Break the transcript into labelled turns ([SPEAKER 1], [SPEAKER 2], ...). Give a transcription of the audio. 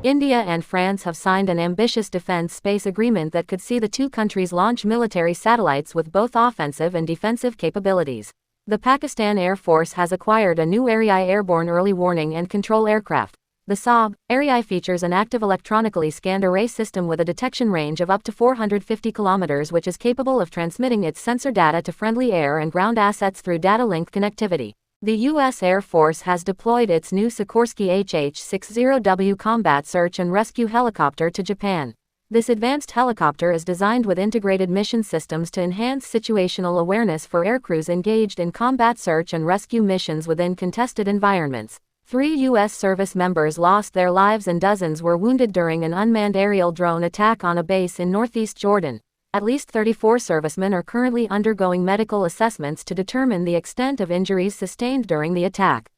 [SPEAKER 1] India and France have signed an ambitious defense space agreement that could see the two countries launch military satellites with both offensive and defensive capabilities. The Pakistan Air Force has acquired a new Airborne early warning and control aircraft. The Saab Air features an active electronically scanned array system with a detection range of up to 450 kilometers, which is capable of transmitting its sensor data to friendly air and ground assets through data link connectivity. The U.S. Air Force has deployed its new Sikorsky HH-60W combat search and rescue helicopter to Japan. This advanced helicopter is designed with integrated mission systems to enhance situational awareness for aircrews engaged in combat search and rescue missions within contested environments. 3 U.S. service members lost their lives and dozens were wounded during an unmanned aerial drone attack on a base in northeast Jordan. At least 34 servicemen are currently undergoing medical assessments to determine the extent of injuries sustained during the attack.